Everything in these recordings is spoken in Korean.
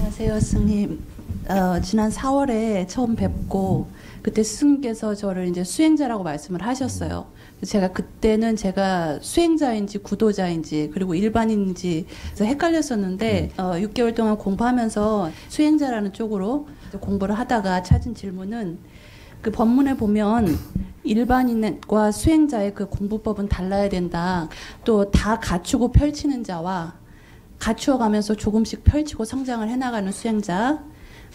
안녕하세요, 스님. 지난 4월에 처음 뵙고 그때 스님께서 저를 이제 수행자라고 말씀을 하셨어요. 그때는 제가 수행자인지 구도자인지 그리고 일반인지 헷갈렸었는데 6개월 동안 공부하면서 수행자라는 쪽으로 공부를 하다가 찾은 질문은 그 법문에 보면 일반인과 수행자의 그 공부법은 달라야 된다. 또 다 갖추고 펼치는 자와 갖추어가면서 조금씩 펼치고 성장을 해나가는 수행자,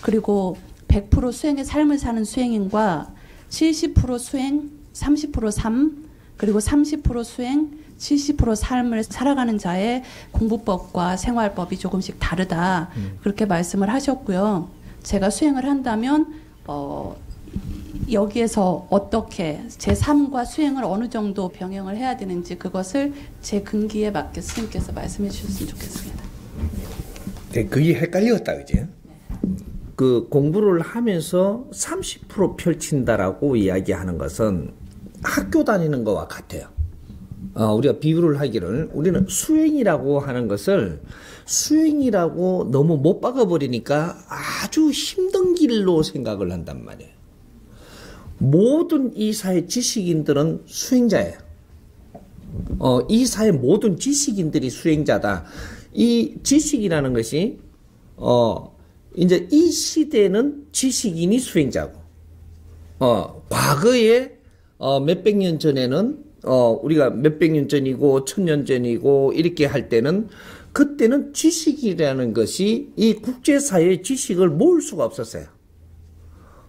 그리고 100% 수행의 삶을 사는 수행인과 70% 수행, 30% 삶, 그리고 30% 수행, 70% 삶을 살아가는 자의 공부법과 생활법이 조금씩 다르다. 그렇게 말씀을 하셨고요. 제가 수행을 한다면 여기에서 어떻게 제 삶과 수행을 어느 정도 병행을 해야 되는지 그것을 제 근기에 맞게 스님께서 말씀해 주셨으면 좋겠습니다. 그게 헷갈렸다, 그지? 그 공부를 하면서 30% 펼친다라고 이야기하는 것은 학교 다니는 것과 같아요. 우리가 비유를 하기를 우리는 수행이라고 하는 것을 수행이라고 너무 못 박아버리니까 아주 힘든 길로 생각을 한단 말이에요. 모든 이 사회 지식인들은 수행자예요. 이 사회 모든 지식인들이 수행자다. 이 지식이라는 것이 이제 이 시대는 지식인이 수행자고, 과거에 몇백 년 전에는 우리가 몇백 년 전이고 천년 전이고 이렇게 할 때는 그때는 지식이라는 것이 이 국제사회의 지식을 모을 수가 없었어요.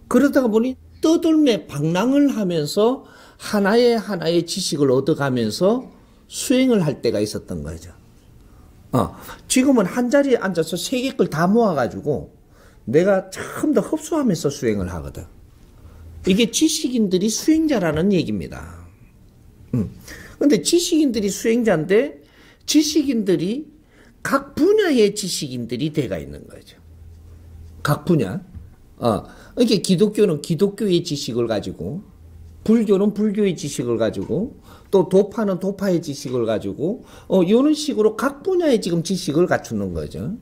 그러다가 보니 떠돌매 방랑을 하면서 하나의 지식을 얻어가면서 수행을 할 때가 있었던 거죠. 지금은 한 자리에 앉아서 세계 걸 다 모아가지고 내가 전부 다 흡수하면서 수행을 하거든. 이게 지식인들이 수행자라는 얘기입니다. 근데 지식인들이 수행자인데 지식인들이 각 분야의 지식인들이 돼가 있는 거죠. 각 분야. 이게 기독교는 기독교의 지식을 가지고, 불교는 불교의 지식을 가지고, 또 도파는 도파의 지식을 가지고, 이런 식으로 각 분야의 지금 지식을 갖추는 거죠.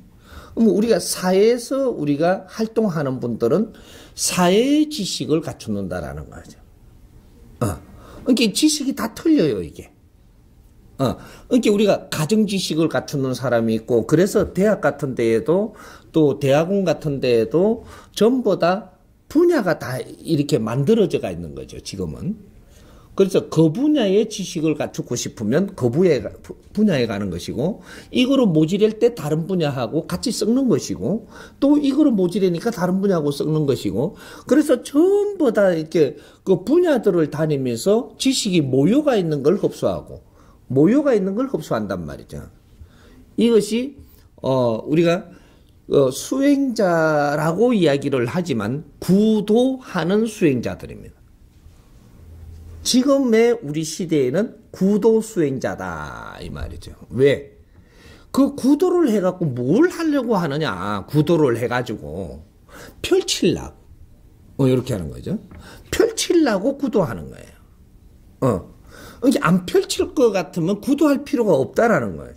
우리가 사회에서 우리가 활동하는 분들은 사회의 지식을 갖추는다라는 거죠. 그러니까 지식이 다 틀려요, 이게. 그러니까 우리가 가정 지식을 갖추는 사람이 있고, 그래서 대학 같은 데에도 또 대학원 같은 데에도 전부 다 분야가 다 이렇게 만들어져가 있는 거죠, 지금은. 그래서 그 분야의 지식을 갖추고 싶으면 그 분야에 가는 것이고, 이거로 모질할 때 다른 분야하고 같이 섞는 것이고, 또 이거로 모질하니까 다른 분야하고 섞는 것이고, 그래서 전부 다 이렇게 그 분야들을 다니면서 지식이 모여가 있는 걸 흡수하고, 모여가 있는 걸 흡수한단 말이죠. 이것이 우리가 수행자라고 이야기를 하지만 구도하는 수행자들입니다. 지금의 우리 시대에는 구도 수행자다 이 말이죠. 왜? 그 구도를 해갖고 뭘 하려고 하느냐. 구도를 해가지고 펼치려고 이렇게 하는 거죠. 펼치려고 구도하는 거예요. 이게 안 펼칠 것 같으면 구도할 필요가 없다라는 거예요.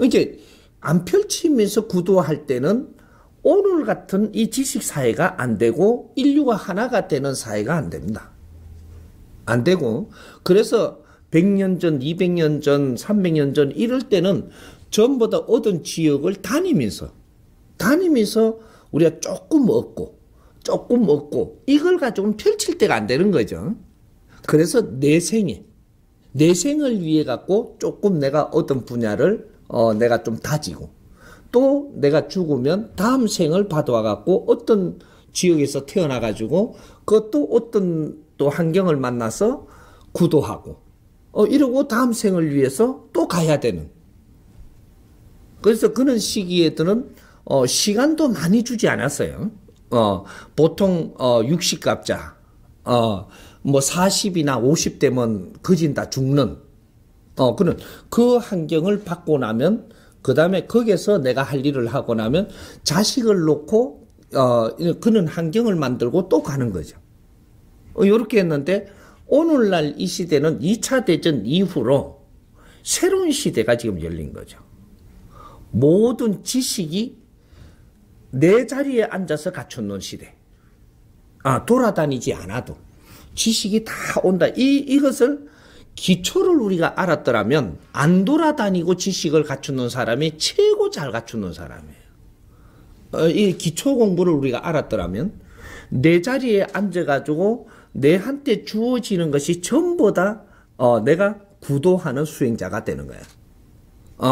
이게 안 펼치면서 구도할 때는 오늘 같은 이 지식 사회가 안 되고 인류가 하나가 되는 사회가 안 됩니다. 안 되고, 그래서 100년 전, 200년 전, 300년 전 이럴 때는 전부 다 얻은 지역을 다니면서 우리가 조금 얻고 이걸 가지고는 펼칠 때가 안 되는 거죠. 그래서 내생을 위해 갖고 조금 내가 어떤 분야를 내가 좀 다지고, 또 내가 죽으면 다음 생을 받아와 갖고 어떤 지역에서 태어나 가지고 그것도 어떤 또 환경을 만나서 구도하고 이러고 다음 생을 위해서 또 가야 되는. 그래서 그런 시기에들은 시간도 많이 주지 않았어요. 보통 60갑자 뭐 40이나 50대면 거진 다 죽는 그 환경을 받고 나면, 그 다음에 거기에서 내가 할 일을 하고 나면 자식을 놓고 그런 환경을 만들고 또 가는 거죠. 이렇게 했는데 오늘날 이 시대는 2차 대전 이후로 새로운 시대가 지금 열린 거죠. 모든 지식이 내 자리에 앉아서 갖춰놓은 시대. 돌아다니지 않아도 지식이 다 온다. 이것을 기초를 우리가 알았더라면 안 돌아다니고 지식을 갖추는 사람이 최고 잘 갖추는 사람이에요. 이 기초 공부를 우리가 알았더라면 내 자리에 앉아가지고 내한테 주어지는 것이 전부 다 내가 구도하는 수행자가 되는 거야.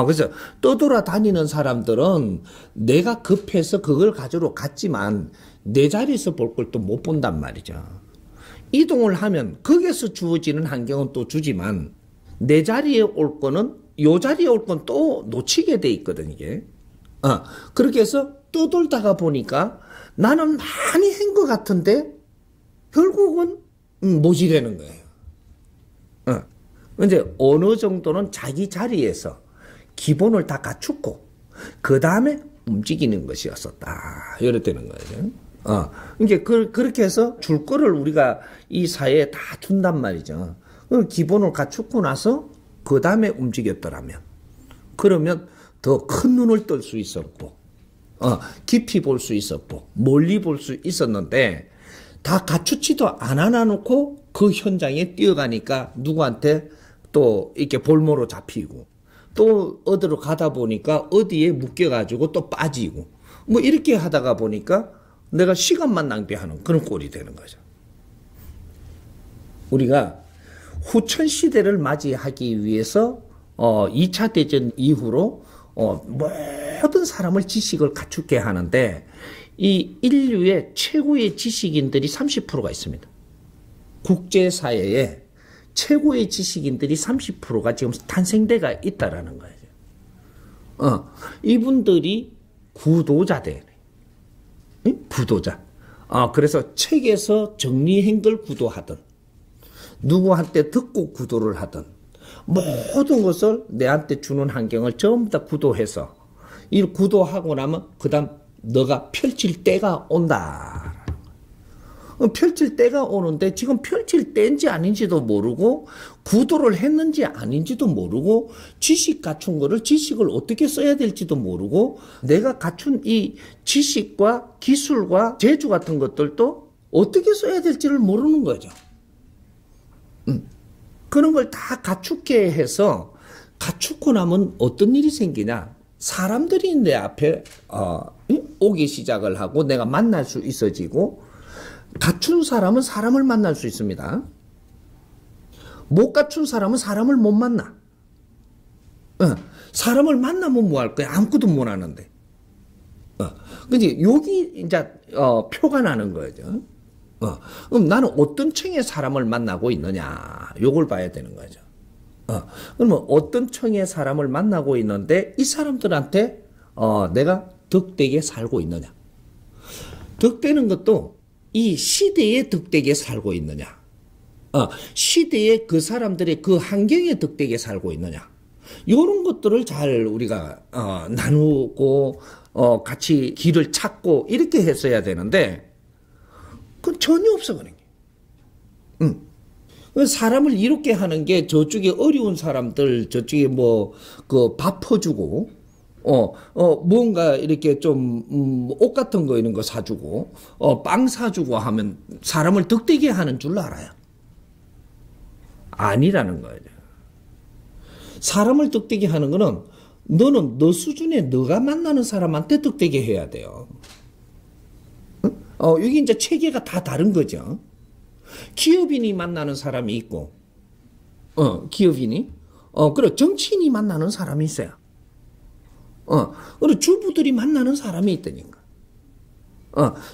그래서 떠돌아다니는 사람들은 내가 급해서 그걸 가지러 갔지만 내 자리에서 볼 걸 또 못 본단 말이죠. 이동을 하면 거기에서 주어지는 환경은 또 주지만 내 자리에 올 거는 요 자리에 올 건 또 놓치게 돼 있거든 이게. 그렇게 해서 떠돌다가 보니까 나는 많이 한 것 같은데 결국은 모지되는 거예요. 이제 어느 정도는 자기 자리에서 기본을 다 갖추고 그 다음에 움직이는 것이었었다. 이래 되는 거예요. 이제 그렇게 해서 줄 거를 우리가 이 사회에 다 둔단 말이죠. 기본을 갖추고 나서 그 다음에 움직였더라면 그러면 더 큰 눈을 뜰 수 있었고 깊이 볼 수 있었고 멀리 볼 수 있었는데 다 갖추지도 않아 놓고 그 현장에 뛰어가니까 누구한테 또 이렇게 볼모로 잡히고 또 어디로 가다 보니까 어디에 묶여가지고 또 빠지고 뭐 이렇게 하다가 보니까 내가 시간만 낭비하는 그런 꼴이 되는 거죠. 우리가 후천 시대를 맞이하기 위해서 2차 대전 이후로 모든 사람을 지식을 갖추게 하는데 이 인류의 최고의 지식인들이 30%가 있습니다. 국제사회에 최고의 지식인들이 30%가 지금 탄생돼가 있다라는 거예요. 이분들이 구도자들. 구도자. 그래서 책에서 정리한 걸 구도하든, 누구한테 듣고 구도를 하든, 모든 것을 내한테 주는 환경을 전부 다 구도해서, 이 구도하고 나면, 그 다음, 너가 펼칠 때가 온다. 펼칠 때가 오는데 지금 펼칠 때인지 아닌지도 모르고 구도를 했는지 아닌지도 모르고 지식 갖춘 거를 지식을 어떻게 써야 될지도 모르고 내가 갖춘 이 지식과 기술과 재주 같은 것들도 어떻게 써야 될지를 모르는 거죠. 그런 걸 다 갖추게 해서 갖추고 나면 어떤 일이 생기냐. 사람들이 내 앞에 오기 시작을 하고 내가 만날 수 있어지고 갖춘 사람은 사람을 만날 수 있습니다. 못 갖춘 사람은 사람을 못 만나. 사람을 만나면 뭐 할 거야? 아무것도 못 하는데. 근데 여기 이제 표가 나는 거죠. 그럼 나는 어떤 층의 사람을 만나고 있느냐? 요걸 봐야 되는 거죠. 그러면 어떤 층의 사람을 만나고 있는데 이 사람들한테 내가 덕되게 살고 있느냐? 덕되는 것도 이 시대에 덕되게 살고 있느냐? 시대에 그 사람들의 그 환경에 덕되게 살고 있느냐? 이런 것들을 잘 우리가 나누고 같이 길을 찾고 이렇게 했어야 되는데 그건 전혀 없어 그런 게. 사람을 이롭게 하는 게 저쪽에 어려운 사람들 저쪽에 뭐 그 밥 퍼주고 뭔가 이렇게 좀, 옷 같은 거 이런 거 사주고, 빵 사주고 하면 사람을 덕되게 하는 줄 알아요. 아니라는 거예요. 사람을 덕되게 하는 거는 너는 너 수준에 너가 만나는 사람한테 덕되게 해야 돼요. 여기 이제 체계가 다 다른 거죠. 기업인이 만나는 사람이 있고, 기업인이, 그리고 정치인이 만나는 사람이 있어요. 그리고 주부들이 만나는 사람이 있다니까.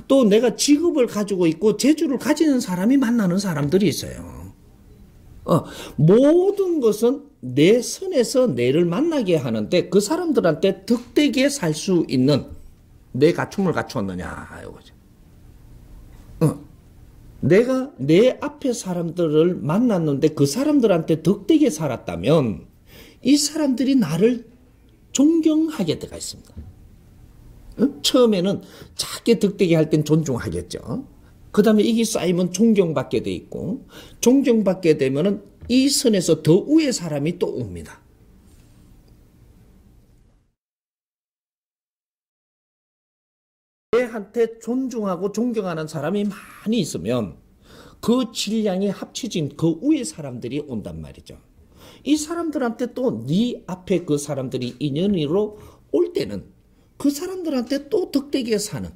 또 내가 직업을 가지고 있고 재주를 가지는 사람이 만나는 사람들이 있어요. 모든 것은 내 선에서 내를 만나게 하는데 그 사람들한테 덕되게 살 수 있는 내 갖춤을 갖추었느냐 이거죠. 내가 내 앞에 사람들을 만났는데 그 사람들한테 덕되게 살았다면 이 사람들이 나를 존경하게 되어 있습니다. 처음에는 작게 덕되게 할 땐 존중하겠죠. 그 다음에 이게 쌓이면 존경받게 돼 있고 존경받게 되면은 이 선에서 더 위에 사람이 또 옵니다. 내한테 존중하고 존경하는 사람이 많이 있으면 그 질량이 합쳐진 그 위에 사람들이 온단 말이죠. 이 사람들한테 또 네 앞에 그 사람들이 인연으로 올 때는 그 사람들한테 또 덕되게 사는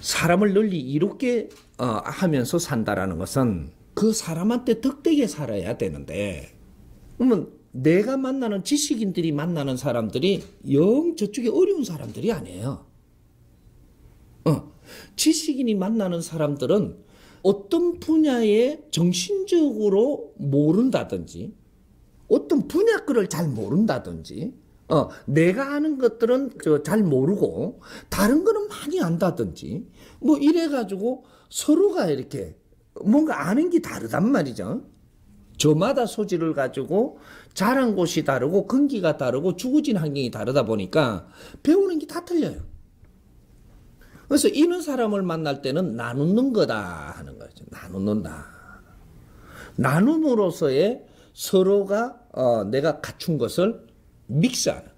사람을 널리 이롭게 하면서 산다라는 것은 그 사람한테 덕되게 살아야 되는데, 그러면 내가 만나는 지식인들이 만나는 사람들이 영 저쪽에 어려운 사람들이 아니에요. 지식인이 만나는 사람들은 어떤 분야에 정신적으로 모른다든지 어떤 분야 거를 잘 모른다든지 내가 아는 것들은 잘 모르고 다른 거는 많이 안다든지 뭐 이래가지고 서로가 이렇게 뭔가 아는 게 다르단 말이죠. 저마다 소질을 가지고 자란 곳이 다르고 근기가 다르고 주어진 환경이 다르다 보니까 배우는 게 다 틀려요. 그래서 이런 사람을 만날 때는 나누는 거다 하는 거죠. 나누는다. 나눔으로서의 서로가 내가 갖춘 것을 믹스하는.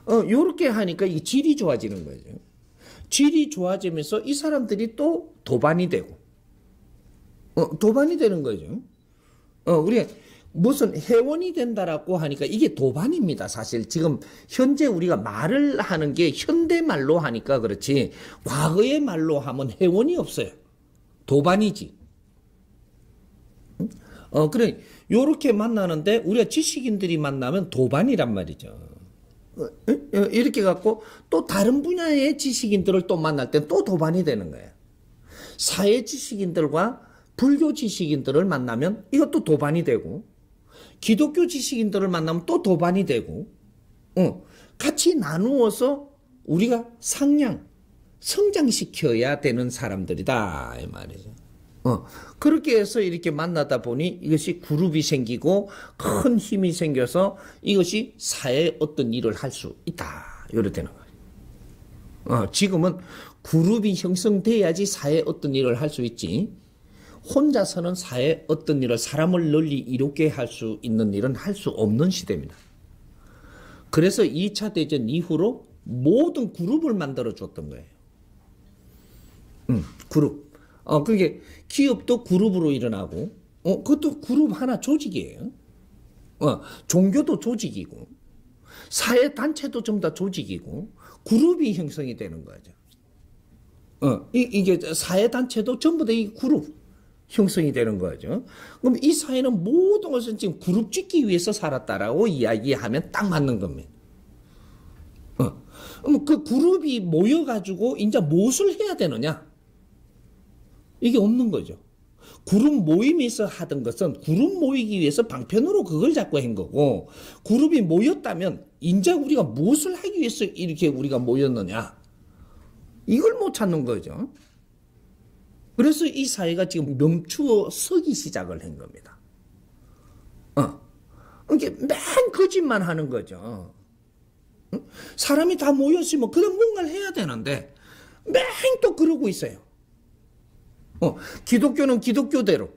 요렇게 하니까 이 질이 좋아지는 거죠. 질이 좋아지면서 이 사람들이 또 도반이 되고, 도반이 되는 거죠. 우리가 무슨 회원이 된다라고 하니까 이게 도반입니다. 사실 지금 현재 우리가 말을 하는 게 현대말로 하니까 그렇지 과거의 말로 하면 회원이 없어요. 도반이지. 그래 요렇게 만나는데 우리가 지식인들이 만나면 도반이란 말이죠. 이렇게 갖고 또 다른 분야의 지식인들을 또 만날 땐 또 도반이 되는 거예요. 사회 지식인들과 불교 지식인들을 만나면 이것도 도반이 되고, 기독교 지식인들을 만나면 또 도반이 되고, 같이 나누어서 우리가 성장시켜야 되는 사람들이다 이 말이죠. 그렇게 해서 이렇게 만나다 보니 이것이 그룹이 생기고 큰 힘이 생겨서 이것이 사회에 어떤 일을 할 수 있다 이렇게 되는 거예요. 지금은 그룹이 형성돼야지 사회에 어떤 일을 할 수 있지, 혼자서는 사회에 어떤 일을 사람을 널리 이롭게 할 수 있는 일은 할 수 없는 시대입니다. 그래서 2차 대전 이후로 모든 그룹을 만들어 줬던 거예요. 그룹. 그게 기업도 그룹으로 일어나고, 그것도 그룹 하나 조직이에요. 종교도 조직이고, 사회 단체도 전부 다 조직이고, 그룹이 형성이 되는 거죠. 이게 사회 단체도 전부 다 이 그룹 형성이 되는 거죠. 그럼 이 사회는 모든 것은 지금 그룹 짓기 위해서 살았다라고 이야기하면 딱 맞는 겁니다. 그럼 그 그룹이 모여가지고 이제 무엇을 해야 되느냐? 이게 없는 거죠. 그룹 모임에서 하던 것은 그룹 모이기 위해서 방편으로 그걸 잡고 한 거고, 그룹이 모였다면 이제 우리가 무엇을 하기 위해서 이렇게 우리가 모였느냐? 이걸 못 찾는 거죠. 그래서 이 사회가 지금 멈추어 서기 시작을 한 겁니다. 이게 맨 거짓만 하는 거죠. 사람이 다 모였으면 그럼 뭔가를 해야 되는데 맨 또 그러고 있어요. 기독교는 기독교대로,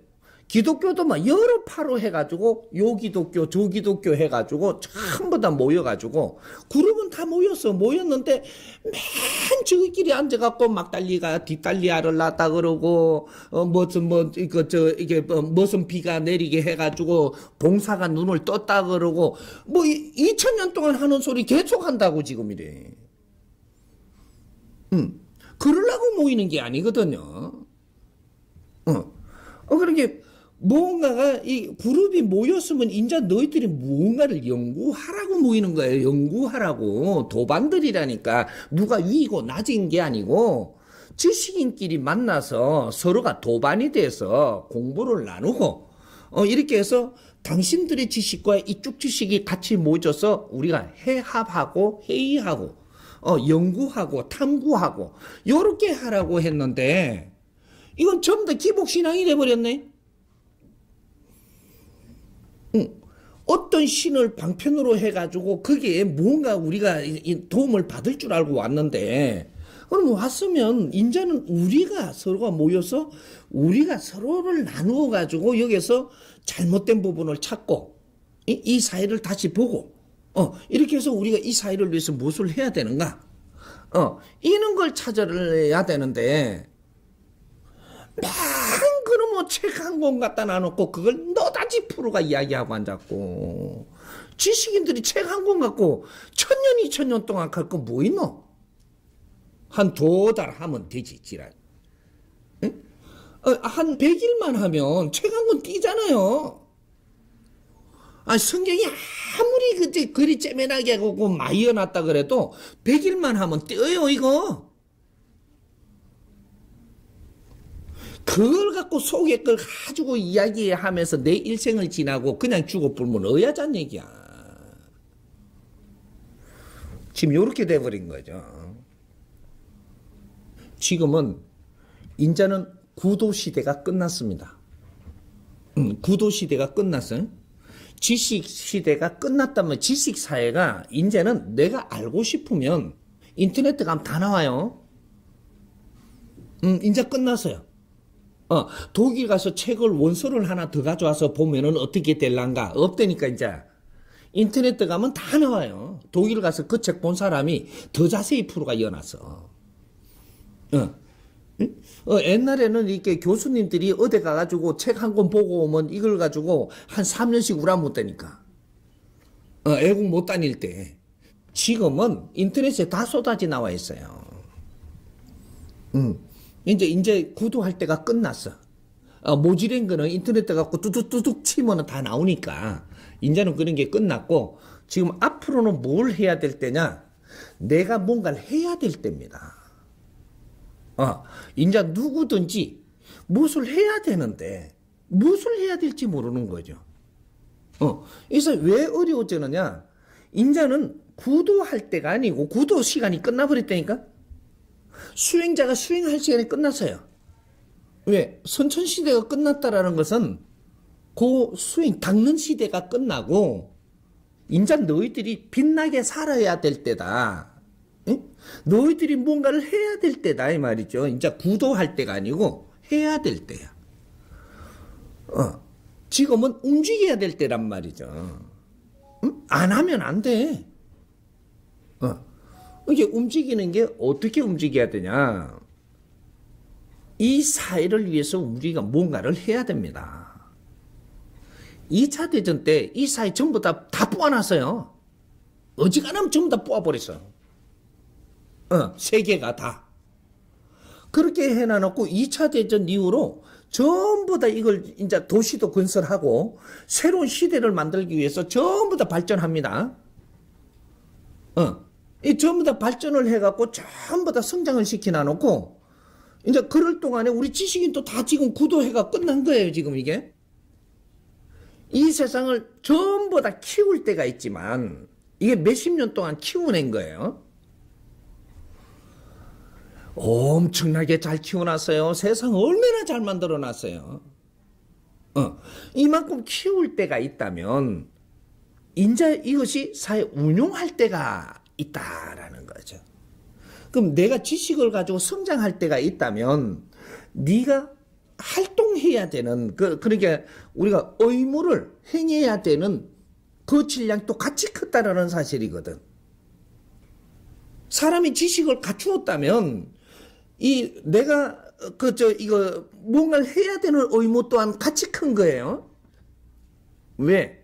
기독교도 막 여러 파로 해가지고 요 기독교 저 기독교 해가지고 전부 다 모여가지고 그룹은 다 모였는데 맨 저기끼리 앉아갖고 막달리가 뒷달리아를 놨다 그러고 이게 무슨 비가 내리게 해가지고 봉사가 눈을 떴다 그러고 2000년 동안 하는 소리 계속한다고 지금 이래. 그러려고 모이는 게 아니거든요. 그렇게 뭔가가 이 그룹이 모였으면 이제 너희들이 무언가를 연구하라고 모이는 거예요. 연구하라고. 도반들이라니까 누가 위고 낮은 게 아니고 지식인끼리 만나서 서로가 도반이 돼서 공부를 나누고 이렇게 해서 당신들의 지식과 이쪽 지식이 같이 모여서 우리가 해합하고 회의하고 연구하고 탐구하고 요렇게 하라고 했는데 이건 전부 다 기복신앙이 돼버렸네. 어떤 신을 방편으로 해가지고 거기에 뭔가 우리가 도움을 받을 줄 알고 왔는데, 그럼 왔으면 이제는 우리가 서로가 모여서 우리가 서로를 나누어 가지고 여기서 잘못된 부분을 찾고 이 사회를 다시 보고 이렇게 해서 우리가 이 사회를 위해서 무엇을 해야 되는가? 이런 걸 찾아내야 되는데, 막 그놈 뭐 책 한 권 갖다 놔놓고 그걸 너다지 프로가 이야기하고 앉았고, 지식인들이 책 한 권 갖고 1000년, 2000년 동안 갈 거 뭐 있노? 한 2달 하면 되지, 지랄. 응? 한 100일만 하면 책 한 권 띄잖아요. 성경이 아무리 그때 글이 째매나게 하고 많이 해놨다 그래도 100일만 하면 띄어요, 이거. 그걸 갖고 속에 걸 가지고 이야기하면서 내 일생을 지나고 그냥 죽어불면 어야잔 얘기야. 지금 요렇게 돼버린 거죠. 지금은 인자는 구도시대가 끝났습니다. 구도시대가 끝났어요. 지식시대가 끝났다면 지식사회가 이제는 내가 알고 싶으면 인터넷 가면 다 나와요. 이제 끝났어요. 독일 가서 책을 원서를 하나 더 가져와서 보면은 어떻게 될란가? 없다니까, 이제. 인터넷 가면 다 나와요. 독일 가서 그 책 본 사람이 더 자세히 프로가 이어놨어. 옛날에는 이렇게 교수님들이 어디 가가지고 책 한 권 보고 오면 이걸 가지고 한 3년씩 우라묻다니까. 애국 못 다닐 때. 지금은 인터넷에 다 쏟아져 나와 있어요. 이제 구도할 때가 끝났어. 모질한 거는 인터넷 갖고 뚜둑뚜둑 치면은 다 나오니까. 이제는 그런 게 끝났고, 지금 앞으로는 뭘 해야 될 때냐? 내가 뭔가를 해야 될 때입니다. 이제 누구든지 무엇을 해야 되는데, 무엇을 해야 될지 모르는 거죠. 그래서 왜 어려워지느냐? 이제는 구도할 때가 아니고, 구도 시간이 끝나버렸다니까? 수행자가 수행할 시간이 끝났어요. 왜? 선천시대가 끝났다라는 것은 그 수행, 닦는 시대가 끝나고 이제 너희들이 빛나게 살아야 될 때다. 응? 너희들이 뭔가를 해야 될 때다 이 말이죠. 이제 구도할 때가 아니고 해야 될 때야. 지금은 움직여야 될 때란 말이죠. 응? 안 하면 안 돼. 이게 움직이는 게 어떻게 움직여야 되냐? 이 사회를 위해서 우리가 뭔가를 해야 됩니다. 2차 대전 때 이 사회 전부 다 뽑아놨어요. 어지간하면 전부 다 뽑아버렸어. 세계가 다. 그렇게 해놔놓고 2차 대전 이후로 전부 다 이걸 이제 도시도 건설하고 새로운 시대를 만들기 위해서 전부 다 발전합니다. 이 전부 다 발전을 해갖고 전부 다 성장을 시켜놔놓고 이제 그럴 동안에 우리 지식인도 다 지금 구도해가 끝난 거예요, 지금 이게. 이 세상을 전부 다 키울 때가 있지만 이게 몇십 년 동안 키워낸 거예요. 엄청나게 잘 키워놨어요. 세상 얼마나 잘 만들어놨어요. 이만큼 키울 때가 있다면 이제 이것이 사회 운용할 때가 있다라는 거죠. 그럼 내가 지식을 가지고 성장할 때가 있다면 네가 활동해야 되는 그러니까 우리가 의무를 행해야 되는 그 질량이 또 같이 컸다라는 사실이거든. 사람이 지식을 갖추었다면 내가 이거 뭔가를 해야 되는 의무 또한 같이 큰 거예요. 왜?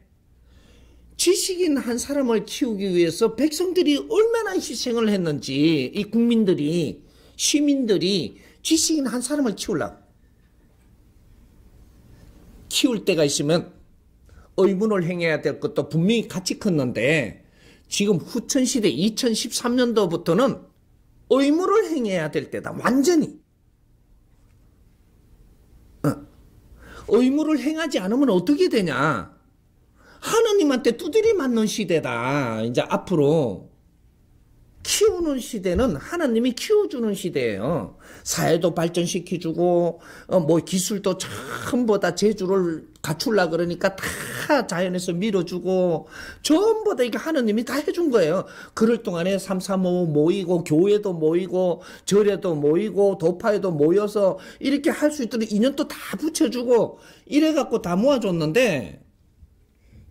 지식인 한 사람을 키우기 위해서 백성들이 얼마나 희생을 했는지, 이 국민들이, 시민들이 지식인 한 사람을 키울 때가 있으면 의문을 행해야 될 것도 분명히 같이 컸는데, 지금 후천시대 2013년도부터는 의무를 행해야 될 때다. 완전히. 의무를 행하지 않으면 어떻게 되냐? 하느님한테 두드리 맞는 시대다. 이제 앞으로 키우는 시대는 하나님이 키워주는 시대예요. 사회도 발전시켜주고 기술도 전부 다 재주를 갖추려고 그러니까 다 자연에서 밀어주고 전부 다 이게 하나님이 다 해준 거예요. 그럴 동안에 335 모이고 교회도 모이고 절에도 모이고 도파에도 모여서 이렇게 할 수 있도록 인연도 다 붙여주고 이래갖고 다 모아줬는데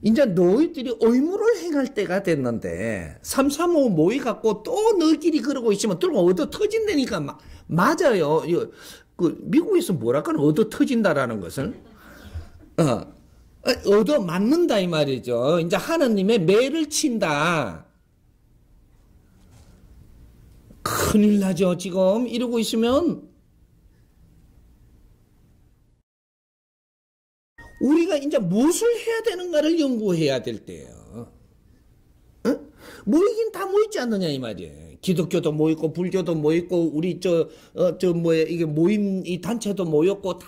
이제 너희들이 의무를 행할 때가 됐는데 335 모이갖고 또 너희끼리 그러고 있으면 뚫고 얻어 터진다니까. 맞아요. 미국에서 뭐랄까 얻어 터진다라는 것을 얻어 맞는다 이 말이죠. 이제 하나님의 매를 친다. 큰일 나죠. 지금 이러고 있으면 우리가 이제 무엇을 해야 되는가를 연구해야 될 때예요. 모이긴 다 모이지 않느냐 이 말이에요. 기독교도 모이고 불교도 모이고 우리 이게 모임 이 단체도 모였고 다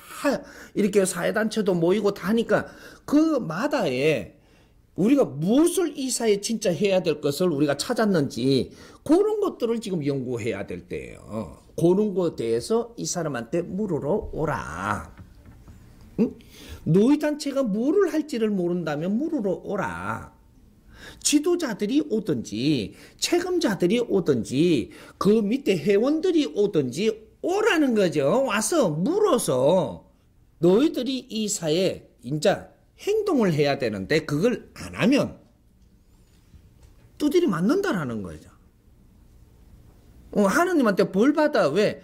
이렇게 사회단체도 모이고 다 하니까 그 마다에 우리가 무엇을 이 사회에 진짜 해야 될 것을 우리가 찾았는지 그런 것들을 지금 연구해야 될 때예요. 그런 것에 대해서 이 사람한테 물으러 오라. 응? 노예단체가 뭐를 할지를 모른다면 물으러 오라. 지도자들이 오든지 책임자들이 오든지 그 밑에 회원들이 오든지 오라는 거죠. 와서 물어서 너희들이 이 사회에 이제 행동을 해야 되는데 그걸 안 하면 두들이 맞는다라는 거죠. 하느님한테 벌 받아. 왜?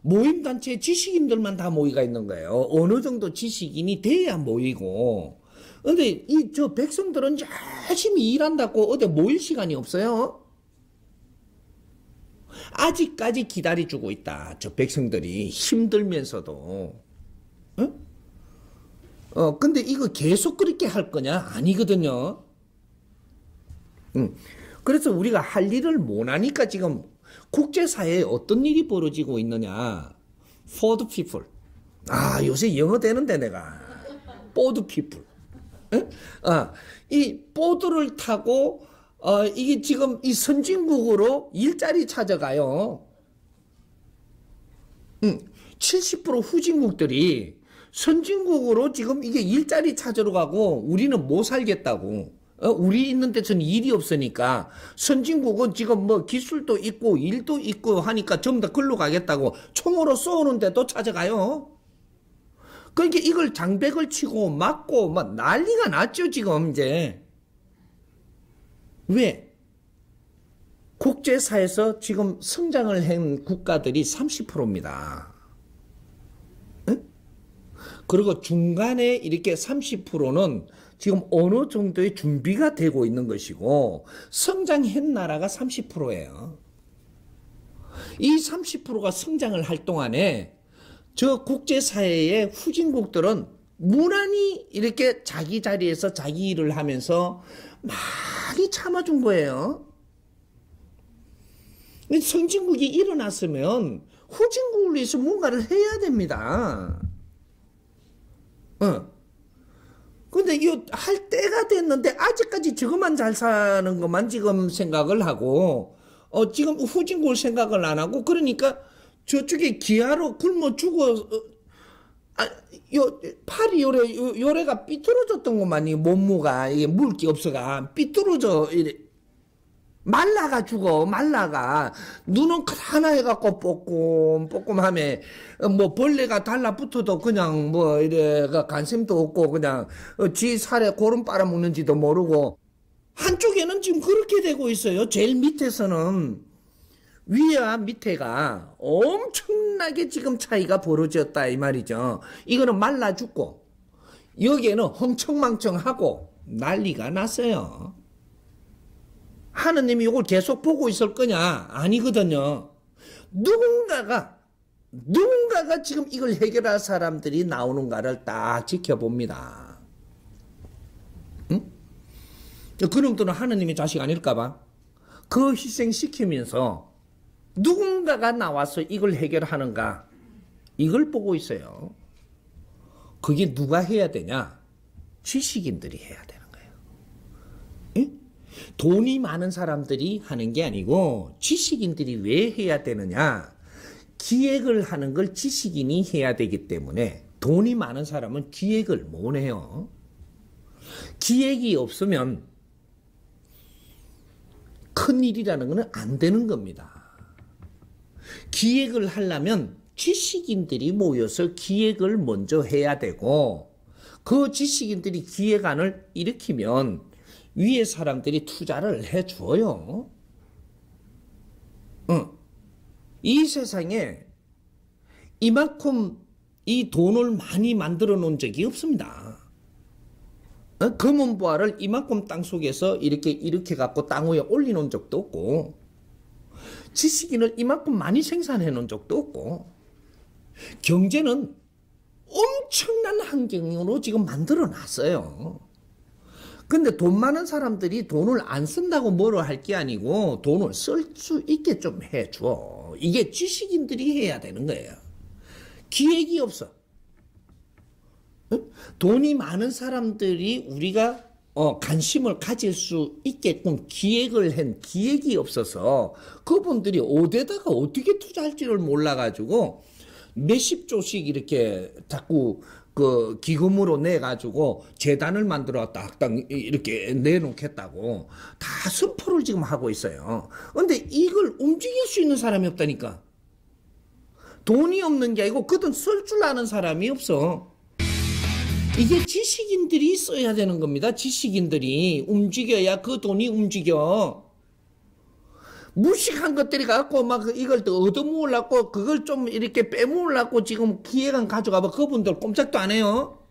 모임단체에 지식인들만 다 모이가 있는 거예요. 어느 정도 지식인이 돼야 모이고. 근데 저 백성들은 열심히 일한다고 어디 모일 시간이 없어요. 아직까지 기다려주고 있다. 저 백성들이 힘들면서도. 응? 근데 이거 계속 그렇게 할 거냐? 아니거든요. 그래서 우리가 할 일을 못 하니까 지금 국제사회에 어떤 일이 벌어지고 있느냐. For the people. 요새 영어 되는데 내가. For the people. 이 보드를 타고 이게 지금 이 선진국으로 일자리 찾아가요. 70% 후진국들이 선진국으로 지금 이게 일자리 찾으러 가고 우리는 못 살겠다고. 우리 있는 데서는 일이 없으니까 선진국은 지금 뭐 기술도 있고 일도 있고 하니까 전부 다 글로 가겠다고 총으로 쏘는데도 찾아가요. 그러니까 이걸 장벽을 치고 막고 막 난리가 났죠 지금 이제. 왜? 국제사에서 지금 성장을 한 국가들이 30%입니다. 그리고 중간에 이렇게 30%는 지금 어느 정도의 준비가 되고 있는 것이고 성장한 나라가 30%예요. 이 30%가 성장을 할 동안에 저 국제사회의 후진국들은 무난히 이렇게 자기 자리에서 자기 일을 하면서 많이 참아준 거예요. 선진국이 일어났으면 후진국을 위해서 뭔가를 해야 됩니다. 근데 이거 할 때가 됐는데 아직까지 저것만 잘 사는 것만 지금 생각을 하고 지금 후진국을 생각을 안 하고 그러니까 저쪽에 기아로 굶어 죽어 팔이 요래가 삐뚤어졌던 것만 이 몸무가 이게 물기 없어가 삐뚤어져 이래 말라가 죽어 말라가 눈은 하나 해갖고 뽀꼼하매 뭐 벌레가 달라붙어도 그냥 뭐 이래가 관심도 없고 그냥 지 살에 고름 빨아먹는지도 모르고 한쪽에는 지금 그렇게 되고 있어요. 제일 밑에서는 위와 밑에가 엄청나게 지금 차이가 벌어졌다 이 말이죠. 이거는 말라 죽고 여기에는 흥청망청하고 난리가 났어요. 하느님이 이걸 계속 보고 있을 거냐? 아니거든요. 누군가가 지금 이걸 해결할 사람들이 나오는가를 딱 지켜봅니다. 응? 그놈들은 하느님의 자식 아닐까봐 그 희생시키면서 누군가가 나와서 이걸 해결하는가 이걸 보고 있어요. 그게 누가 해야 되냐? 지식인들이 해야 되는 거예요. 응? 돈이 많은 사람들이 하는 게 아니고 지식인들이 왜 해야 되느냐? 기획을 하는 걸 지식인이 해야 되기 때문에 돈이 많은 사람은 기획을 못 해요. 기획이 없으면 큰일이라는 것은 안 되는 겁니다. 기획을 하려면 지식인들이 모여서 기획을 먼저 해야 되고 그 지식인들이 기획안을 일으키면 위에 사람들이 투자를 해줘요. 이 세상에 이만큼 이 돈을 많이 만들어 놓은 적이 없습니다. 금은보화를 이만큼 땅속에서 이렇게 갖고 땅 위에 올려놓은 적도 없고, 지식인을 이만큼 많이 생산해 놓은 적도 없고, 경제는 엄청난 환경으로 지금 만들어 놨어요. 근데 돈 많은 사람들이 돈을 안 쓴다고 뭐로 할 게 아니고 돈을 쓸 수 있게 좀 해줘. 이게 지식인들이 해야 되는 거예요. 기획이 없어. 돈이 많은 사람들이 우리가 관심을 가질 수 있게끔 기획을 한 기획이 없어서 그분들이 어디다가 어떻게 투자할지를 몰라가지고 몇십 조씩 이렇게 자꾸 그 기금으로 내가지고 재단을 만들어 딱딱 이렇게 내놓겠다고 다 선포를 지금 하고 있어요. 근데 이걸 움직일 수 있는 사람이 없다니까. 돈이 없는 게 아니고 그돈 쓸 줄 아는 사람이 없어. 이게 지식인들이 써야 되는 겁니다. 지식인들이 움직여야 그 돈이 움직여. 무식한 것들이 갖고 막 이걸 또 얻어모으려고 그걸 좀 이렇게 빼모으려고 지금 기획안 가져가봐. 그분들 꼼짝도 안 해요.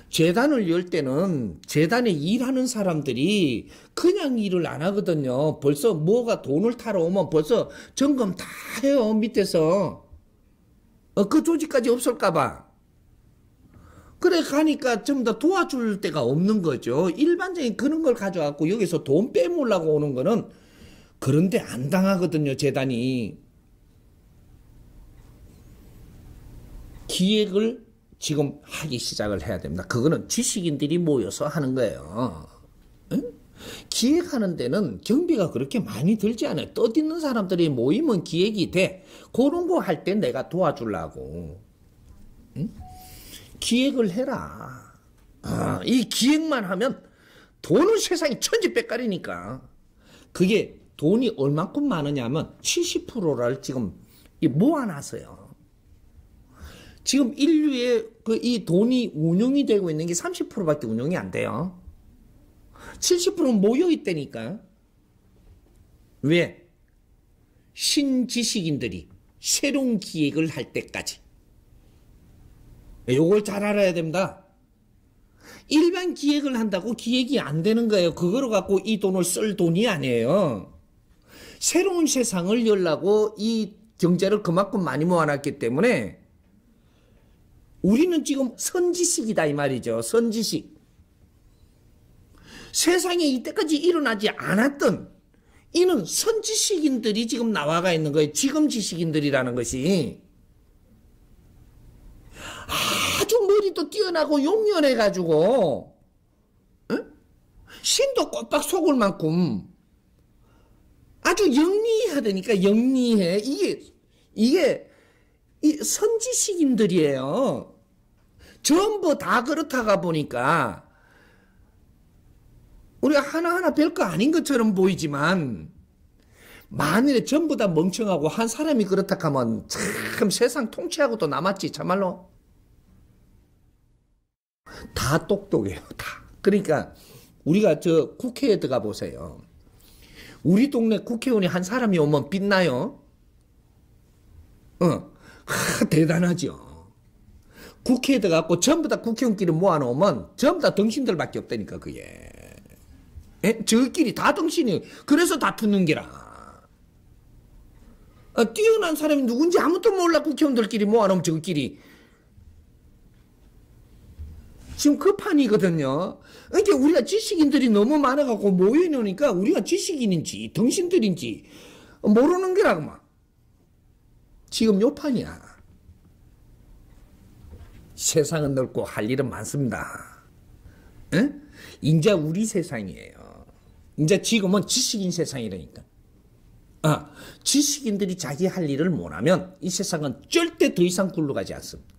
재단을 열 때는 재단에 일하는 사람들이 그냥 일을 안 하거든요. 벌써 뭐가 돈을 타러 오면 벌써 점검 다 해요. 밑에서. 그 조직까지 없을까봐. 그래 가니까 좀 더 도와줄 데가 없는 거죠. 일반적인 그런 걸 가져갖고 여기서 돈 빼모으려고 오는 거는 그런데 안 당하거든요. 재단이. 기획을 지금 하기 시작을 해야 됩니다. 그거는 지식인들이 모여서 하는 거예요. 응? 기획하는 데는 경비가 그렇게 많이 들지 않아요. 떠드는 사람들이 모이면 기획이 돼. 그런 거 할 때 내가 도와주려고. 응? 기획을 해라. 이 기획만 하면 돈은 세상에 천지백갈이니까. 그게 돈이 얼만큼 많으냐면 70%를 지금 모아놨어요. 지금 인류의 이 돈이 운용이 되고 있는 게 30%밖에 운용이 안 돼요. 70%는 모여있다니까. 왜? 신지식인들이 새로운 기획을 할 때까지. 요걸 잘 알아야 됩니다. 일반 기획을 한다고 기획이 안 되는 거예요. 그거로 갖고 이 돈을 쓸 돈이 아니에요. 새로운 세상을 열라고 이 경제를 그만큼 많이 모아놨기 때문에 우리는 지금 선지식이다 이 말이죠. 선지식. 세상에 이때까지 일어나지 않았던 이는 선지식인들이 지금 나와가 있는 거예요. 지금 지식인들이라는 것이. 아주 머리도 뛰어나고 용연해가지고 신도 꼬박 속을 만큼 아주 영리하다니까. 영리해. 이게 이 선지식인들이에요. 전부 다 그렇다가 보니까 우리가 하나하나 별거 아닌 것처럼 보이지만 만일에 전부 다 멍청하고 한 사람이 그렇다 하면 참 세상 통치하고 또 남았지 참말로. 다 똑똑해요. 다. 그러니까 우리가 저 국회에 들어가 보세요. 우리 동네 국회의원이 한 사람이 오면 빛나요? 대단하죠. 국회에 들어가고 전부 다 국회의원끼리 모아놓으면 전부 다 덩신들밖에 없다니까 그게. 저끼리 다 덩신이. 그래서 다투는 게라. 뛰어난 사람이 누군지 아무도 몰라. 국회의원들끼리 모아놓으면 저끼리. 지금 그 판이거든요. 그러니까 우리가 지식인들이 너무 많아갖고 모여놓으니까 우리가 지식인인지 덩신들인지 모르는 게라고 막. 지금 요 판이야. 세상은 넓고 할 일은 많습니다. 응? 이제 우리 세상이에요. 이제 지금은 지식인 세상이라니까. 지식인들이 자기 할 일을 못하면 이 세상은 절대 더 이상 굴러가지 않습니다.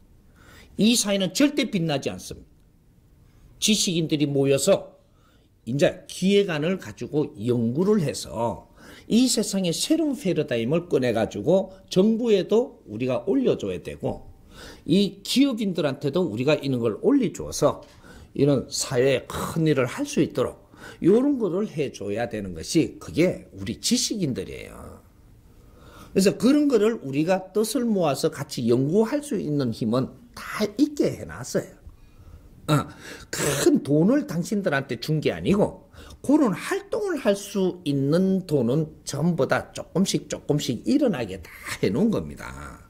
이 사회는 절대 빛나지 않습니다. 지식인들이 모여서 이제 기획안을 가지고 연구를 해서 이 세상의 새로운 패러다임을 꺼내가지고 정부에도 우리가 올려줘야 되고 이 기업인들한테도 우리가 이런 걸 올려줘서 이런 사회에 큰 일을 할 수 있도록 이런 거를 해줘야 되는 것이 그게 우리 지식인들이에요. 그래서 그런 거를 우리가 뜻을 모아서 같이 연구할 수 있는 힘은 다 있게 해놨어요. 큰 돈을 당신들한테 준 게 아니고 그런 활동을 할 수 있는 돈은 전부 다 조금씩 일어나게 다 해놓은 겁니다.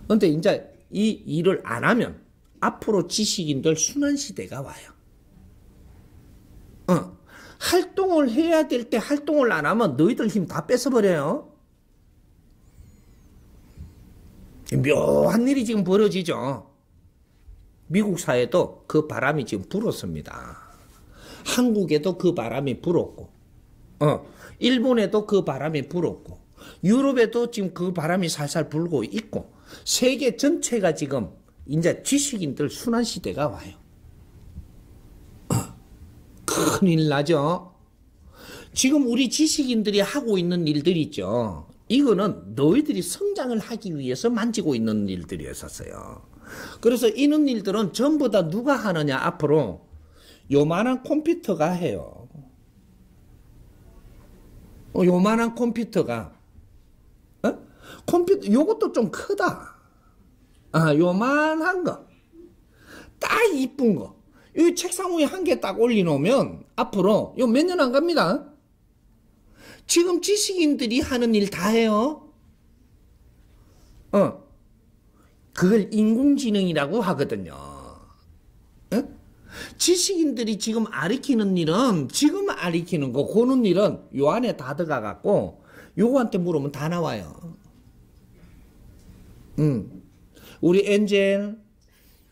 그런데 이제 이 일을 안 하면 앞으로 지식인들 순환시대가 와요. 활동을 해야 될 때 활동을 안 하면 너희들 힘 다 뺏어버려요. 묘한 일이 지금 벌어지죠. 미국 사회도 그 바람이 지금 불었습니다. 한국에도 그 바람이 불었고, 일본에도 그 바람이 불었고, 유럽에도 지금 그 바람이 살살 불고 있고, 세계 전체가 지금 이제 지식인들 순환시대가 와요. 큰일 나죠? 지금 우리 지식인들이 하고 있는 일들이 있죠. 이거는 너희들이 성장을 하기 위해서 만지고 있는 일들이었어요. 그래서 이런 일들은 전부 다 누가 하느냐, 앞으로 요만한 컴퓨터가 해요. 요만한 컴퓨터가, 컴퓨터, 요것도 좀 크다. 요만한 거. 딱 이쁜 거. 이 책상 위에 한 개 딱 올려놓으면 앞으로 요 몇 년 안 갑니다. 지금 지식인들이 하는 일 다 해요. 그걸 인공지능이라고 하거든요. 지식인들이 지금 가르치는 일은, 지금 가르치는 거, 그런 일은 요 안에 다 들어가갖고, 요거한테 물으면 다 나와요. 우리 엔젤,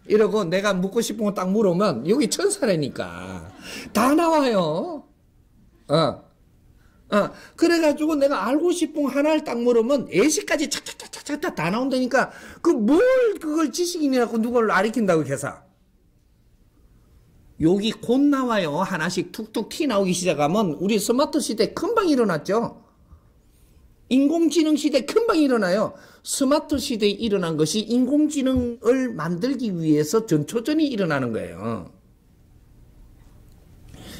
이러고 내가 묻고 싶은 거 딱 물으면, 여기 천사라니까. 다 나와요. 그래가지고 내가 알고 싶은 거 하나를 딱 물으면, 예시까지 착착착착착 다 나온다니까, 그걸 지식인이라고 누굴 가르친다고 개사. 여기 곧 나와요. 하나씩 툭툭 티 나오기 시작하면 우리 스마트 시대 금방 일어났죠. 인공지능 시대 금방 일어나요. 스마트 시대에 일어난 것이 인공지능을 만들기 위해서 전초전이 일어나는 거예요.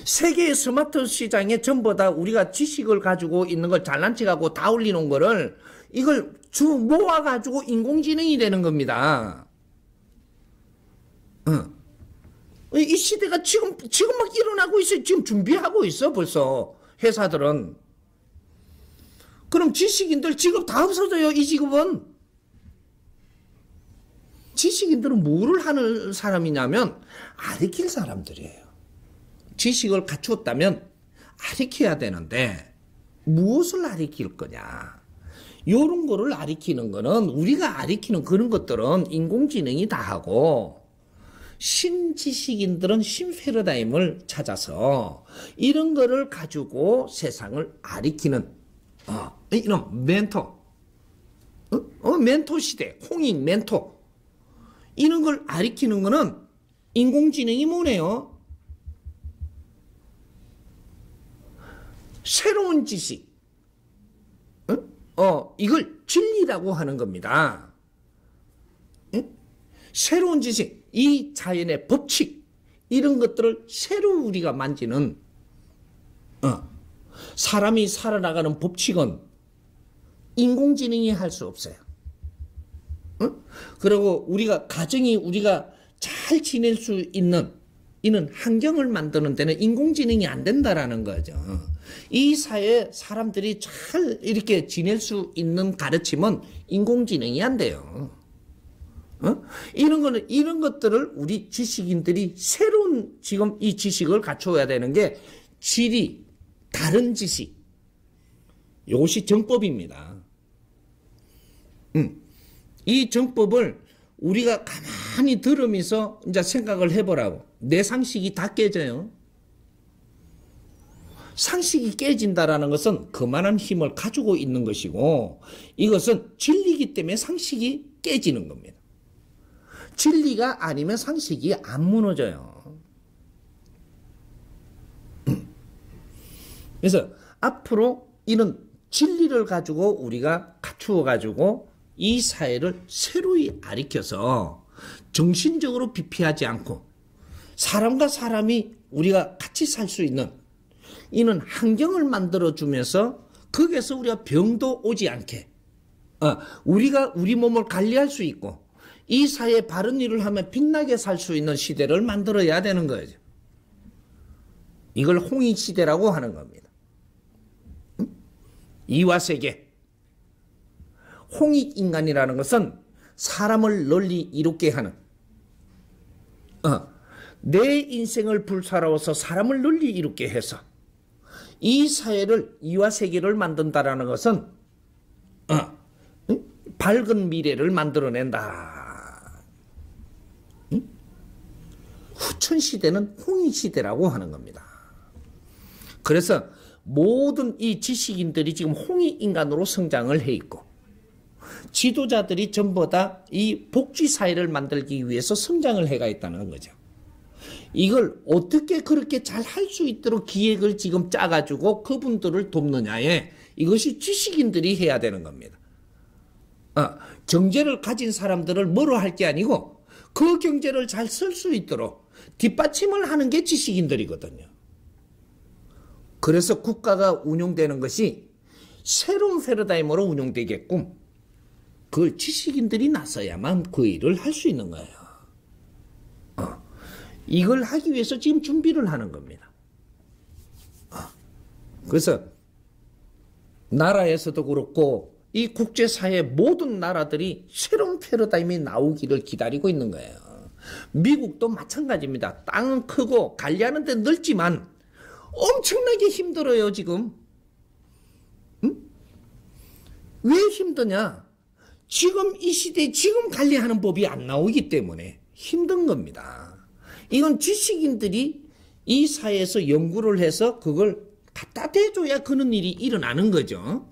세계의 스마트 시장에 전부 다 우리가 지식을 가지고 있는 걸 잘난 척하고 다 올리는 거를 이걸 모아가지고 인공지능이 되는 겁니다. 이 시대가 지금 막 일어나고 있어요. 지금 준비하고 있어, 벌써. 회사들은. 그럼 지식인들 직업 다 없어져요, 이 직업은. 지식인들은 뭐를 하는 사람이냐면, 가르칠 사람들이에요. 지식을 갖추었다면, 가르쳐야 되는데, 무엇을 가르칠 거냐. 요런 거를 가르치는 거는, 우리가 가르치는 그런 것들은 인공지능이 다 하고, 신지식인들은 신패러다임을 찾아서 이런 거를 가지고 세상을 가리키는 이런 멘토, 멘토 시대, 홍익 멘토, 이런 걸 가리키는 거는 인공지능이 뭐네요? 새로운 지식, 이걸 진리라고 하는 겁니다. 새로운 지식, 이 자연의 법칙, 이런 것들을 새로 우리가 만지는, 사람이 살아나가는 법칙은 인공지능이 할 수 없어요. 그리고 가정이 우리가 잘 지낼 수 있는 이런 환경을 만드는 데는 인공지능이 안 된다라는 거죠. 이 사회에 사람들이 잘 이렇게 지낼 수 있는 가르침은 인공지능이 안 돼요. 이런 것들을 우리 지식인들이 새로운 지금 이 지식을 갖춰야 되는 게 질이 다른 지식. 이것이 정법입니다. 이 정법을 우리가 가만히 들으면서 이제 생각을 해보라고. 내 상식이 다 깨져요. 상식이 깨진다라는 것은 그만한 힘을 가지고 있는 것이고, 이것은 진리이기 때문에 상식이 깨지는 겁니다. 진리가 아니면 상식이 안 무너져요. 그래서 앞으로 이런 진리를 가지고 우리가 갖추어 가지고 이 사회를 새로이 아리켜서 정신적으로 비피하지 않고 사람과 사람이 우리가 같이 살 수 있는 이런 환경을 만들어주면서 거기에서 우리가 병도 오지 않게 우리가 우리 몸을 관리할 수 있고 이 사회에 바른 일을 하면 빛나게 살 수 있는 시대를 만들어야 되는 거죠. 이걸 홍익시대라고 하는 겁니다. 이화세계. 홍익인간이라는 것은 사람을 널리 이롭게 하는 내 인생을 불살아서 사람을 널리 이롭게 해서 이 사회를 이화세계를 만든다라는 것은 밝은 미래를 만들어낸다. 후천시대는 홍익시대라고 하는 겁니다. 그래서 모든 이 지식인들이 지금 홍익인간으로 성장을 해 있고 지도자들이 전부 다 이 복지사회를 만들기 위해서 성장을 해가 있다는 거죠. 이걸 어떻게 그렇게 잘 할 수 있도록 기획을 지금 짜가지고 그분들을 돕느냐에 이것이 지식인들이 해야 되는 겁니다. 경제를 가진 사람들을 뭐로 할 게 아니고 그 경제를 잘 쓸 수 있도록 뒷받침을 하는 게 지식인들이거든요. 그래서 국가가 운영되는 것이 새로운 패러다임으로 운영되게끔 그걸 지식인들이 나서야만 그 일을 할 수 있는 거예요. 이걸 하기 위해서 지금 준비를 하는 겁니다. 그래서 나라에서도 그렇고 이 국제사회 모든 나라들이 새로운 패러다임이 나오기를 기다리고 있는 거예요. 미국도 마찬가지입니다. 땅은 크고 관리하는 데 넓지만 엄청나게 힘들어요 지금. 왜 힘드냐? 지금 이 시대에 지금 관리하는 법이 안 나오기 때문에 힘든 겁니다. 이건 지식인들이 이 사회에서 연구를 해서 그걸 갖다 대줘야 그런 일이 일어나는 거죠.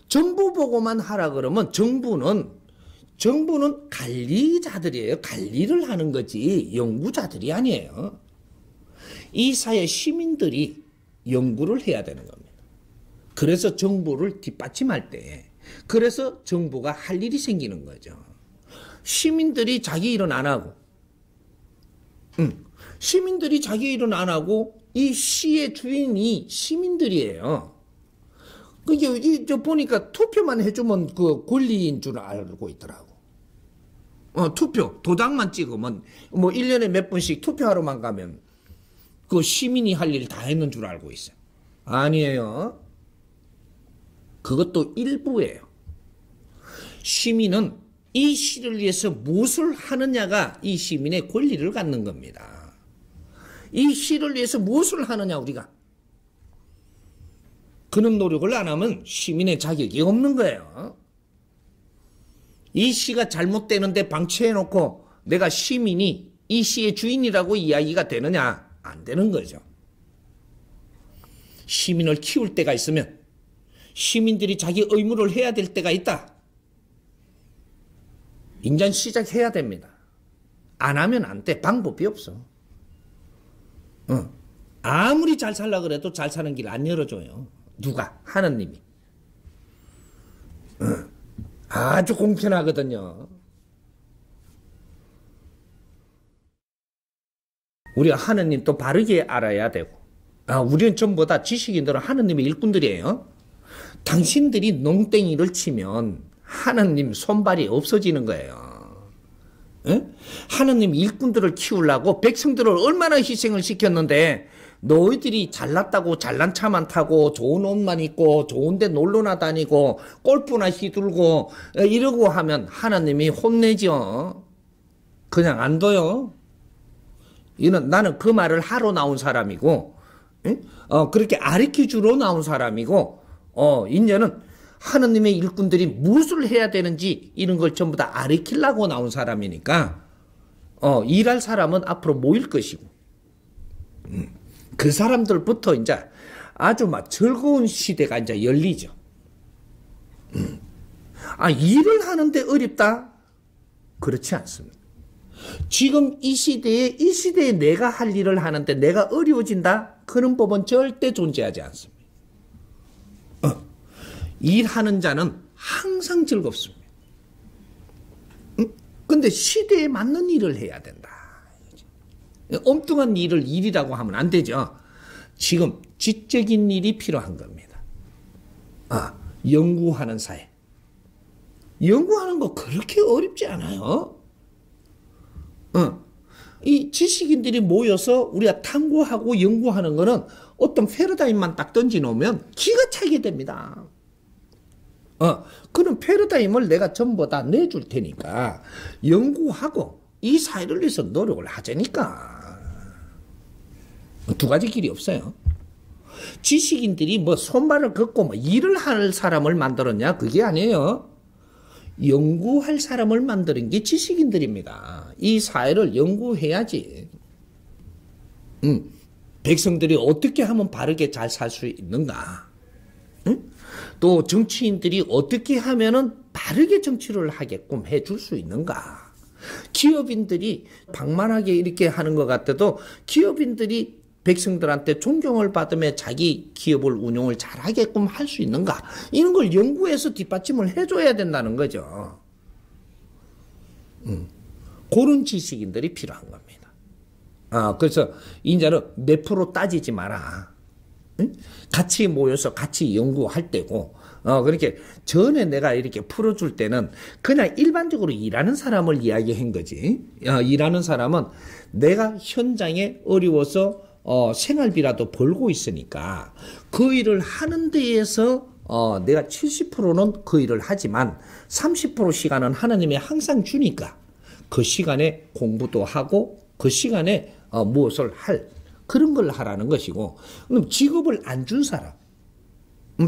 정부 보고만 하라 그러면 정부는 관리자들이에요. 관리를 하는 거지 연구자들이 아니에요. 이 사회 시민들이 연구를 해야 되는 겁니다. 그래서 정부를 뒷받침할 때 그래서 정부가 할 일이 생기는 거죠. 시민들이 자기 일은 안 하고 시민들이 자기 일은 안 하고 이 시의 주인이 시민들이에요. 그게 저 보니까 투표만 해주면 그 권리인 줄 알고 있더라고. 투표 도장만 찍으면 뭐 1년에 몇 번씩 투표하러만 가면 그 시민이 할 일 다 했는 줄 알고 있어요. 아니에요. 그것도 일부예요. 시민은 이 시를 위해서 무엇을 하느냐가 이 시민의 권리를 갖는 겁니다. 이 시를 위해서 무엇을 하느냐 우리가. 그런 노력을 안 하면 시민의 자격이 없는 거예요. 이 시가 잘못되는데 방치해놓고 내가 시민이 이 시의 주인이라고 이야기가 되느냐? 안 되는 거죠. 시민을 키울 때가 있으면 시민들이 자기 의무를 해야 될 때가 있다. 인전 시작해야 됩니다. 안 하면 안 돼. 방법이 없어. 아무리 잘 살라 그래도 잘 사는 길 안 열어줘요. 누가? 하느님이. 아주 공평하거든요. 우리가 하느님 또 바르게 알아야 되고 우리는 전부 다 지식인들은 하느님의 일꾼들이에요. 당신들이 농땡이를 치면 하느님 손발이 없어지는 거예요. 에? 하느님 일꾼들을 키우려고 백성들을 얼마나 희생을 시켰는데 너희들이 잘났다고 잘난 차만 타고 좋은 옷만 입고 좋은 데 놀러나 다니고 골프나 휘둘고 이러고 하면 하나님이 혼내죠. 그냥 안 둬요. 나는 그 말을 하러 나온 사람이고 그렇게 가르쳐주러 나온 사람이고 이제는 하느님의 일꾼들이 무엇을 해야 되는지 이런 걸 전부 다 가르치려고 나온 사람이니까 일할 사람은 앞으로 모일 것이고 그 사람들부터 이제 아주 막 즐거운 시대가 이제 열리죠. 일을 하는데 어렵다? 그렇지 않습니다. 지금 이 시대에 내가 할 일을 하는데 내가 어려워진다? 그런 법은 절대 존재하지 않습니다. 일하는 자는 항상 즐겁습니다. 근데 시대에 맞는 일을 해야 된다. 엉뚱한 일을 일이라고 하면 안 되죠. 지금 지적인 일이 필요한 겁니다. 연구하는 사회. 연구하는 거 그렇게 어렵지 않아요. 이 지식인들이 모여서 우리가 탐구하고 연구하는 거는 어떤 패러다임만 딱 던져놓으면 기가 차게 됩니다. 그런 패러다임을 내가 전부 다 내줄 테니까 연구하고 이 사회를 위해서 노력을 하자니까. 두 가지 길이 없어요. 지식인들이 뭐 손발을 걷고 뭐 일을 할 사람을 만들었냐? 그게 아니에요. 연구할 사람을 만드는 게 지식인들입니다. 이 사회를 연구해야지. 백성들이 어떻게 하면 바르게 잘 살 수 있는가? 또 정치인들이 어떻게 하면은 바르게 정치를 하게끔 해줄 수 있는가? 기업인들이 방만하게 이렇게 하는 것 같아도 기업인들이 백성들한테 존경을 받으며 자기 기업을 운영을 잘하게끔 할 수 있는가? 이런 걸 연구해서 뒷받침을 해줘야 된다는 거죠. 그런 지식인들이 필요한 겁니다. 그래서 이제는 몇 프로 따지지 마라. 같이 모여서 같이 연구할 때고, 그렇게 전에 내가 이렇게 풀어줄 때는 그냥 일반적으로 일하는 사람을 이야기한 거지. 일하는 사람은 내가 현장에 어려워서 생활비라도 벌고 있으니까 그 일을 하는 데에서 내가 70%는 그 일을 하지만 30% 시간은 하나님이 항상 주니까 그 시간에 공부도 하고 그 시간에 무엇을 할 그런 걸 하라는 것이고, 그럼 직업을 안 준 사람,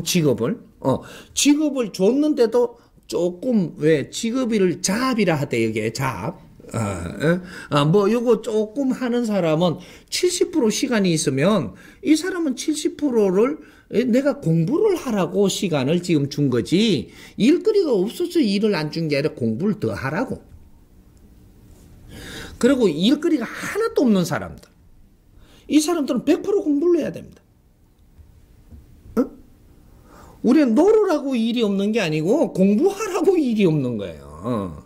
직업을 줬는데도 조금 왜 직업을 잡이라 하대. 여기에 잡. 뭐 요거 조금 하는 사람은 70% 시간이 있으면 이 사람은 70%를 내가 공부를 하라고 시간을 지금 준 거지, 일거리가 없어서 일을 안 준 게 아니라 공부를 더 하라고. 그리고 일거리가 하나도 없는 사람들, 이 사람들은 100% 공부를 해야 됩니다. 우리는 놀으라고 일이 없는 게 아니고 공부하라고 일이 없는 거예요.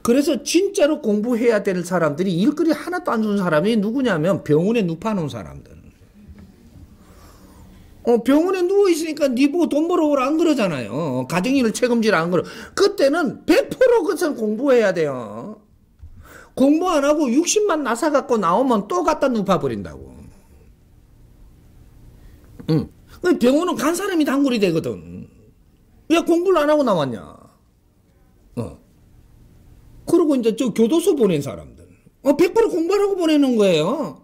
그래서 진짜로 공부해야 될 사람들이 일거리 하나도 안 준 사람이 누구냐면 병원에 눕혀놓은 사람들. 병원에 누워있으니까 니 보고 돈 벌어오라 안 그러잖아요. 가정일을 책임지라 안 그러. 그때는 100% 그것은 공부해야 돼요. 공부 안 하고 60만 나사 갖고 나오면 또 갖다 눕혀버린다고. 병원은 간 사람이 단골이 되거든. 왜 공부를 안 하고 나왔냐? 그리고 이제 저 교도소 보낸 사람들. 100% 공부하라고 보내는 거예요.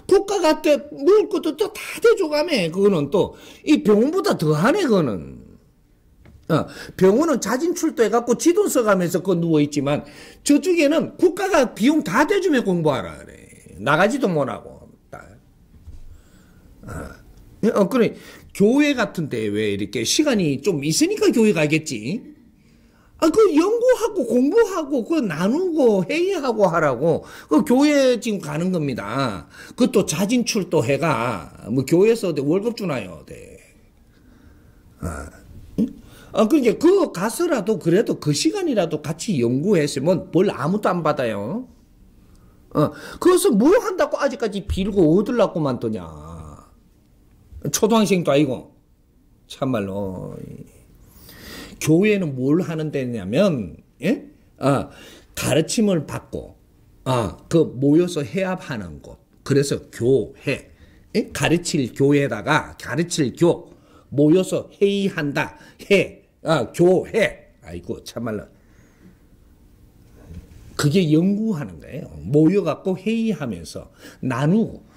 국가가 때 먹을 것도 또 다 대줘가며, 그거는 또, 이 병원보다 더 하네, 그거는. 병원은 자진 출두해갖고 지돈 써가면서 그거 누워있지만, 저쪽에는 국가가 비용 다 대주며 공부하라, 그래. 나가지도 못하고. 그래, 교회 같은데 왜 이렇게 시간이 좀 있으니까 교회 가겠지? 그 연구하고 공부하고 그 나누고 회의하고 하라고 그 교회 지금 가는 겁니다. 그것도 자진 출두해가 뭐 교회에서 월급 주나요? 그러니까 그 가서라도 그래도 그 시간이라도 같이 연구했으면 벌 아무도 안 받아요. 그래서 뭐 한다고 아직까지 빌고 얻으려고만 도냐? 초등학생도 아니고 참말로. 교회는 뭘 하는 데냐면, 예? 가르침을 받고, 그 모여서 해합하는 곳. 그래서 교회. 예? 가르칠 교회에다가, 가르칠 모여서 회의한다. 교회. 아이고, 참말로. 그게 연구하는 거예요. 모여갖고 회의하면서, 나누고.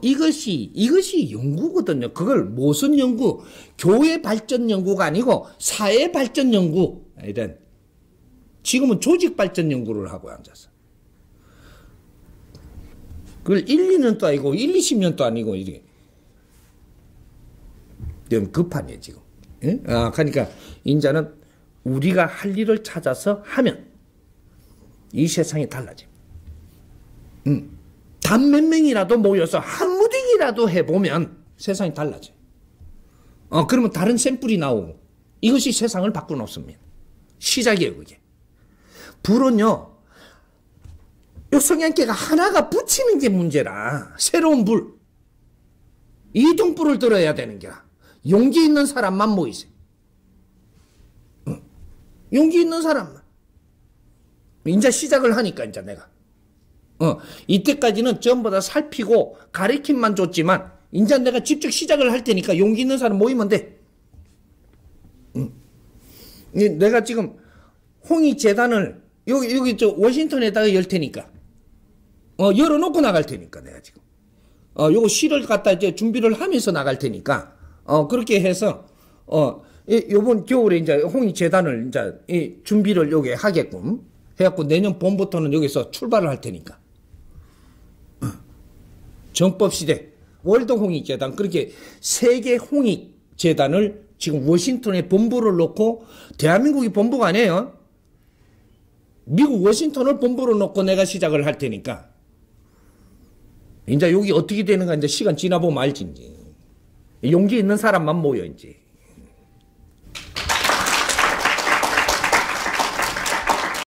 이것이 연구거든요. 그걸 무슨 연구? 교회 발전 연구가 아니고 사회 발전 연구. 이런. 지금은 조직 발전 연구를 하고 앉아서. 그걸 1, 2년도 아니고 1, 20년도 아니고 이게. 좀 급하네 지금. 예? 그러니까 인자는 우리가 할 일을 찾아서 하면 이 세상이 달라집니다. 단 몇 명이라도 모여서 한 무딩이라도 해보면 세상이 달라져요. 그러면 다른 샘플이 나오고 이것이 세상을 바꿔놓습니다. 시작이에요, 그게. 불은요, 요 성냥개가 하나가 붙이는 게 문제라. 새로운 불. 이등불을 들어야 되는 게라. 용기 있는 사람만 모이세요. 용기 있는 사람만. 이제 시작을 하니까, 이제 내가. 이때까지는 전부 다 살피고 가리킴만 줬지만, 이제 내가 직접 시작을 할 테니까 용기 있는 사람 모이면 돼. 내가 지금 홍익재단을 여기 워싱턴에다가 열 테니까. 열어놓고 나갈 테니까, 내가 지금. 요거 시를 갖다 이제 준비를 하면서 나갈 테니까, 그렇게 해서, 요번 겨울에 이제 홍익재단을 이제 이 준비를 요게 하게끔 해갖고 내년 봄부터는 여기서 출발을 할 테니까. 정법시대, 월드 홍익재단, 그렇게 세계 홍익재단을 지금 워싱턴에 본부를 놓고, 대한민국이 본부가 아니에요. 미국 워싱턴을 본부로 놓고 내가 시작을 할 테니까. 이제 여기 어떻게 되는가 이제 시간 지나보면 알지, 이제. 용기 있는 사람만 모여, 이제.